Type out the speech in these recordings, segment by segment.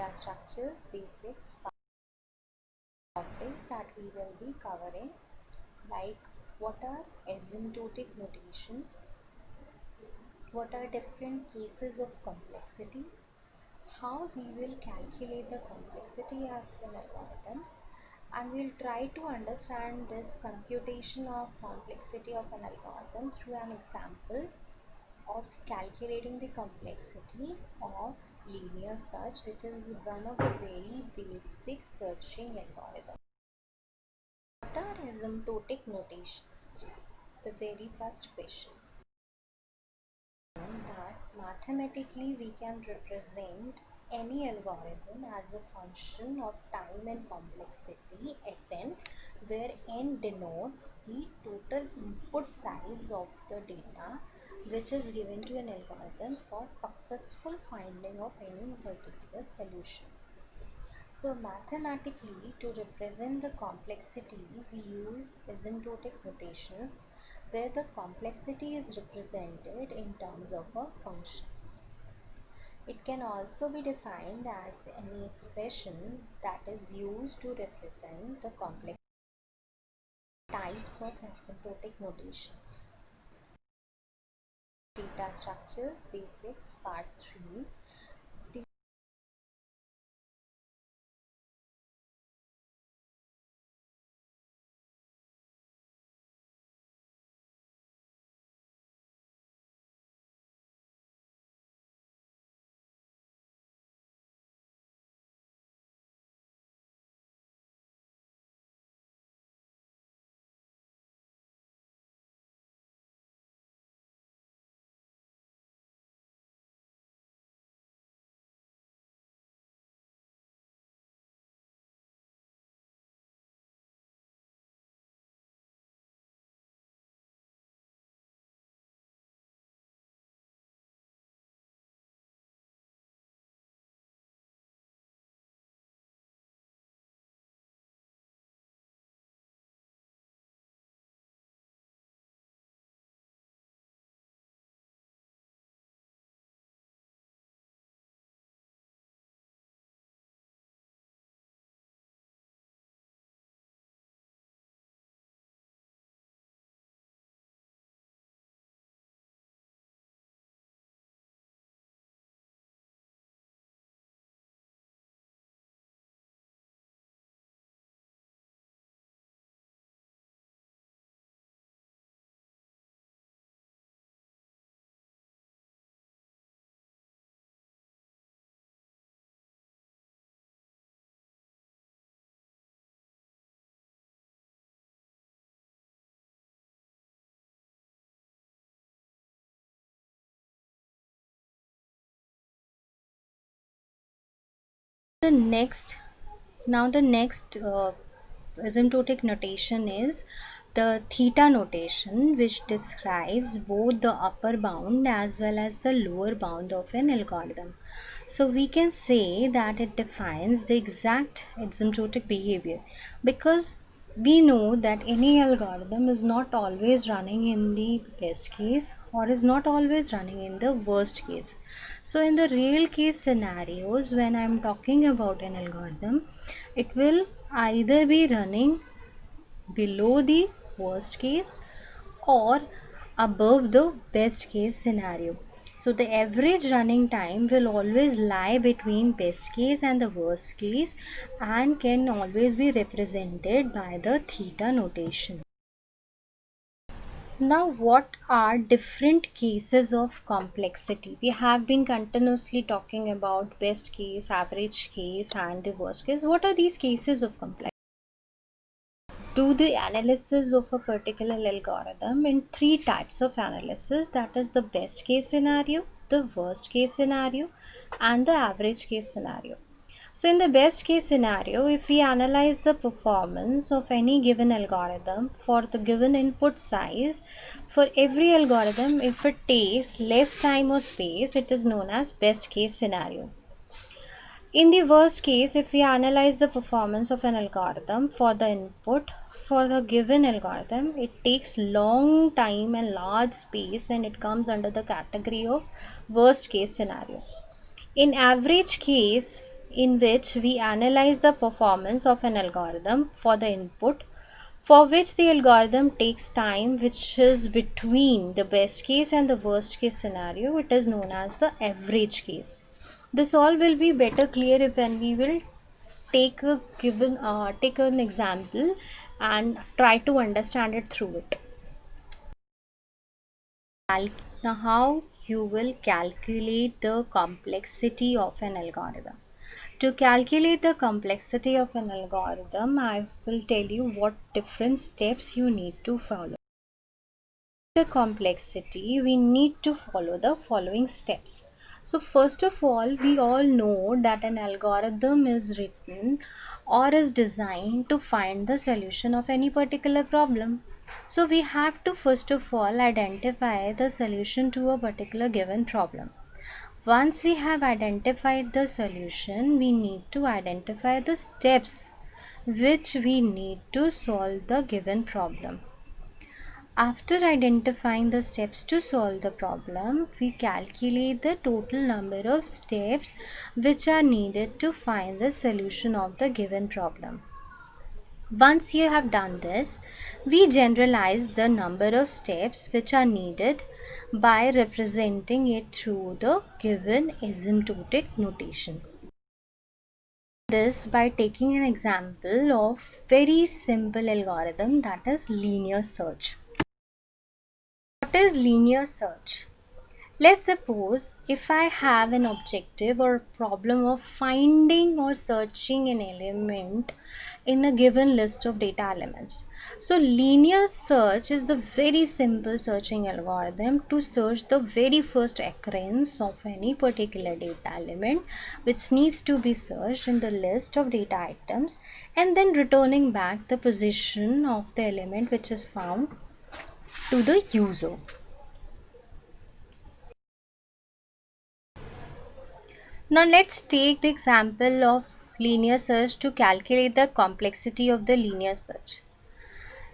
data structures basics topics that we will be covering, like what are asymptotic notations, what are different cases of complexity, how we will calculate the complexity of an algorithm, and we'll try to understand this computation of complexity of an algorithm through an example of calculating the complexity of linear search, which is one of the very basic searching algorithms. What are asymptotic notations? The very first question. That mathematically we can represent any algorithm as a function of time and complexity Fn, where n denotes the total input size of the data which is given to an algorithm for successful finding of any particular solution. So mathematically, to represent the complexity, we use asymptotic notations where the complexity is represented in terms of a function. It can also be defined as any expression that is used to represent the complex types of asymptotic notations. Data structures basics part 3. The next asymptotic notation is the theta notation, which describes both the upper bound as well as the lower bound of an algorithm. So we can say that it defines the exact asymptotic behavior, because we know that any algorithm is not always running in the best case or is not always running in the worst case. So in the real case scenarios, when I am talking about an algorithm, it will either be running below the worst case or above the best case scenario. So the average running time will always lie between best case and the worst case and can always be represented by the theta notation. Now, what are different cases of complexity? We have been continuously talking about best case, average case, and the worst case. What are these cases of complexity? Do the analysis of a particular algorithm in three types of analysis, that is the best case scenario, the worst case scenario, and the average case scenario. So in the best case scenario, if we analyze the performance of any given algorithm for the given input size, for every algorithm, if it takes less time or space, it is known as best case scenario. In the worst case, if we analyze the performance of an algorithm for the input for the given algorithm, it takes long time and large space, and it comes under the category of worst case scenario. In average case, in which we analyze the performance of an algorithm for the input, for which the algorithm takes time which is between the best case and the worst case scenario. It is known as the average case. This all will be better clear if when we will take an example and try to understand it through it. Now, how you will calculate the complexity of an algorithm. To calculate the complexity of an algorithm, I will tell you what different steps you need to follow. The complexity, we need to follow the following steps. So first of all, we all know that an algorithm is written or is designed to find the solution of any particular problem. So we have to first of all identify the solution to a particular given problem. Once we have identified the solution, we need to identify the steps which we need to solve the given problem. After identifying the steps to solve the problem, we calculate the total number of steps which are needed to find the solution of the given problem. Once you have done this, we generalize the number of steps which are needed by representing it through the given asymptotic notation. This by taking an example of very simple algorithm, that is linear search. What is linear search? Let's suppose if I have an objective or problem of finding or searching an element in a given list of data elements. So linear search is the very simple searching algorithm to search the very first occurrence of any particular data element which needs to be searched in the list of data items, and then returning back the position of the element which is found to the user. Now let's take the example of linear search to calculate the complexity of the linear search.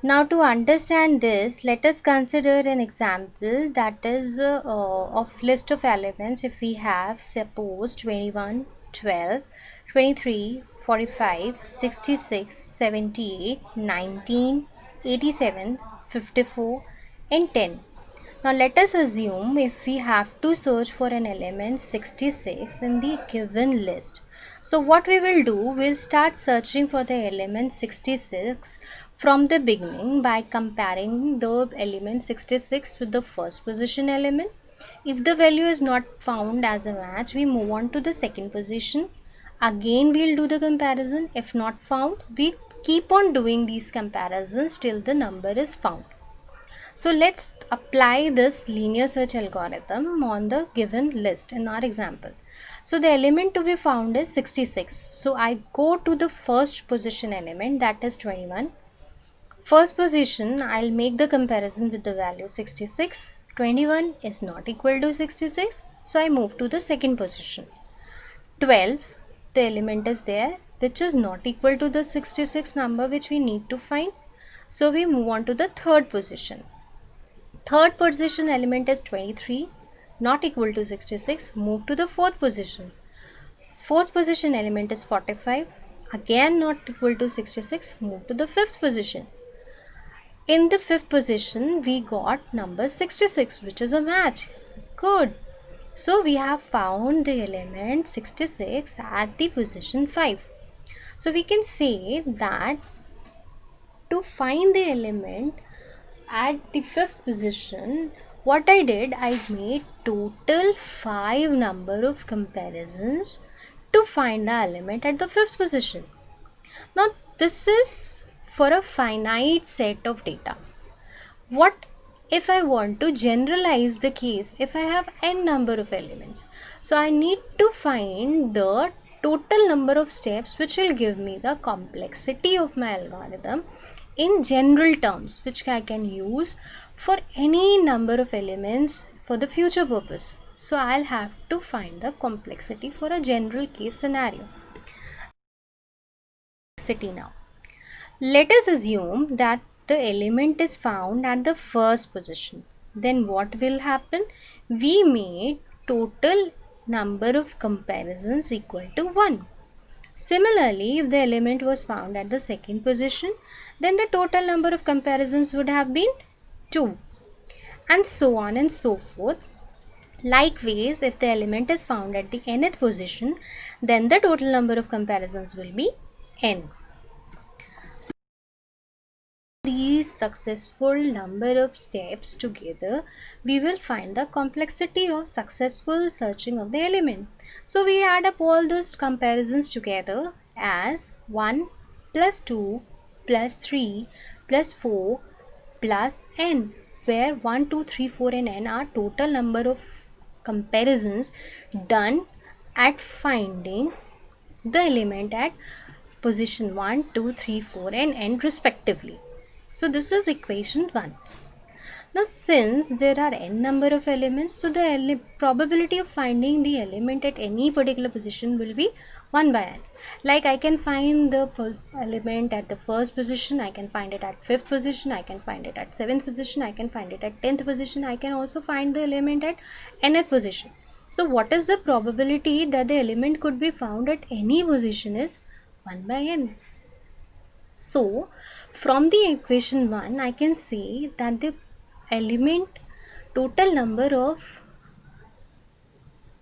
Now to understand this, let us consider an example that is of list of elements. If we have suppose 21, 12, 23, 45, 66, 78, 19, 87, 54 and 10. Now let us assume if we have to search for an element 66 in the given list. So what we will do, we'll start searching for the element 66 from the beginning by comparing the element 66 with the first position element. If the value is not found as a match, we move on to the second position. Again we'll do the comparison. If not found, we keep on doing these comparisons till the number is found. So let's apply this linear search algorithm on the given list in our example. So the element to be found is 66. So I go to the first position element, that is 21. First position, I'll make the comparison with the value 66. 21 is not equal to 66. So I move to the second position. 12, the element is there which is not equal to the 66 number which we need to find. So we move on to the third position. Third position element is 23, not equal to 66. Move to the fourth position. Fourth position element is 45, again not equal to 66. Move to the fifth position. In the fifth position, we got number 66, which is a match. Good. So we have found the element 66 at the position 5. So we can say that to find the element at the fifth position, what I did, I made total 5 number of comparisons to find the element at the fifth position. Now this is for a finite set of data. What if I want to generalize the case, if I have n number of elements? So I need to find the total number of steps which will give me the complexity of my algorithm in general terms, which I can use for any number of elements for the future purpose. So I'll have to find the complexity for a general case scenario. Now, let us assume that the element is found at the first position. Then what will happen? We made total number of comparisons equal to 1. Similarly, if the element was found at the second position, then the total number of comparisons would have been 2, and so on and so forth. Likewise, if the element is found at the nth position, then the total number of comparisons will be n. These successful number of steps together, we will find the complexity of successful searching of the element. So we add up all those comparisons together as 1 plus 2 plus 3 plus 4 plus n, where 1, 2, 3, 4 and n are total number of comparisons done at finding the element at position 1, 2, 3, 4 and n respectively. So this is equation 1. Now since there are n number of elements, so the probability of finding the element at any particular position will be 1 by n. Like I can find the element at the first position, I can find it at 5th position, I can find it at 7th position, I can find it at 10th position, I can also find the element at nth position. So what is the probability that the element could be found at any position is 1 by n. So from the equation 1, I can say that the element total number of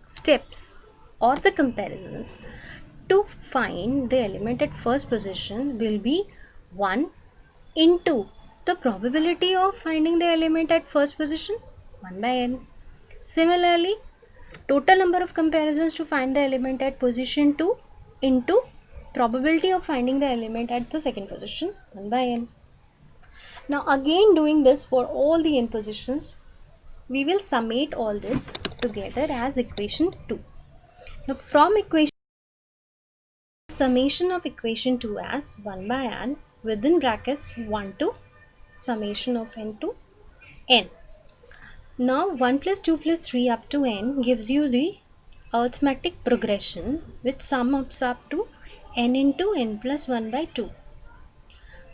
steps or the comparisons to find the element at first position will be 1 into the probability of finding the element at first position, 1 by n. Similarly, total number of comparisons to find the element at position 2 into probability of finding the element at the second position, 1 by n. Now again doing this for all the n positions, we will summate all this together as equation 2. Now from equation, summation of equation 2 as 1 by n within brackets 1 to summation of n to n. Now 1 plus 2 plus 3 up to n gives you the arithmetic progression which sums up to n into n plus 1 by 2.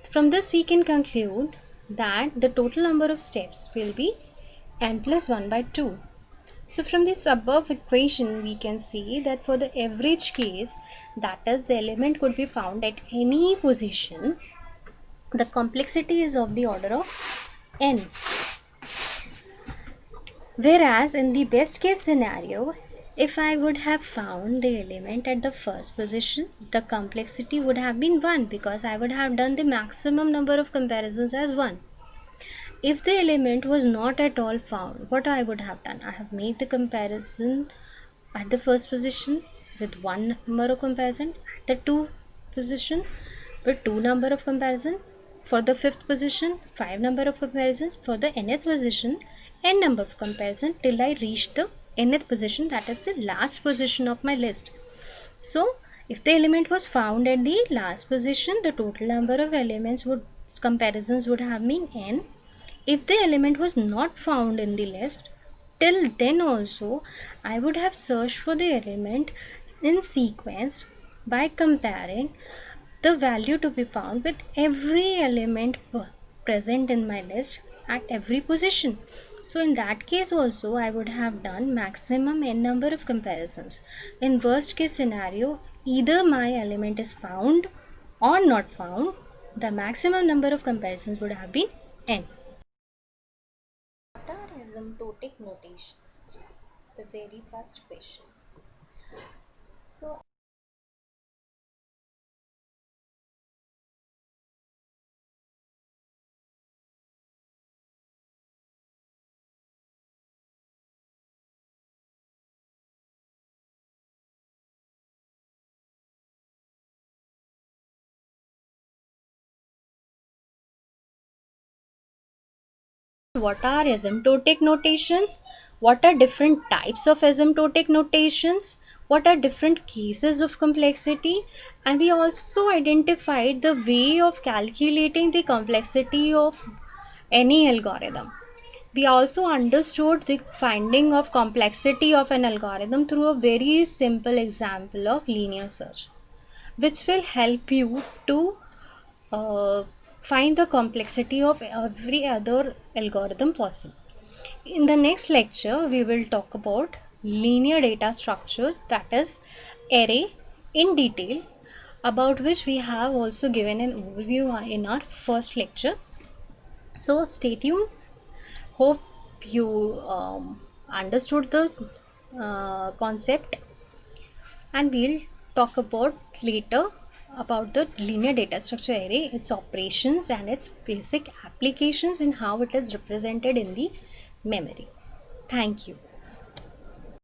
From this we can conclude that the total number of steps will be n plus 1 by 2. So from this above equation we can see that for the average case, that is the element could be found at any position, the complexity is of the order of n. Whereas in the best case scenario, if I would have found the element at the first position, the complexity would have been 1 because I would have done the maximum number of comparisons as 1. If the element was not at all found, what I would have done? I have made the comparison at the first position with 1 number of comparison, at the 2 position with 2 number of comparison, for the 5th position 5 number of comparisons, for the nth position n number of comparison till I reach the nth position, that is the last position of my list. So if the element was found at the last position, the total number of comparisons would have been n. If the element was not found in the list, till then also I would have searched for the element in sequence by comparing the value to be found with every element present in my list at every position. So in that case also I would have done maximum n number of comparisons. In worst case scenario, either my element is found or not found, the maximum number of comparisons would have been n. What are asymptotic notations? The very first question. So what are asymptotic notations? What are different types of asymptotic notations? What are different cases of complexity? And we also identified the way of calculating the complexity of any algorithm. We also understood the finding of complexity of an algorithm through a very simple example of linear search, which will help you to find the complexity of every other algorithm possible. In the next lecture, we will talk about linear data structures, that is array, in detail. about which we have also given an overview in our first lecture. So stay tuned. Hope you understood the concept, and we'll talk about later about the linear data structure array, its operations and its basic applications, and how it is represented in the memory. Thank you.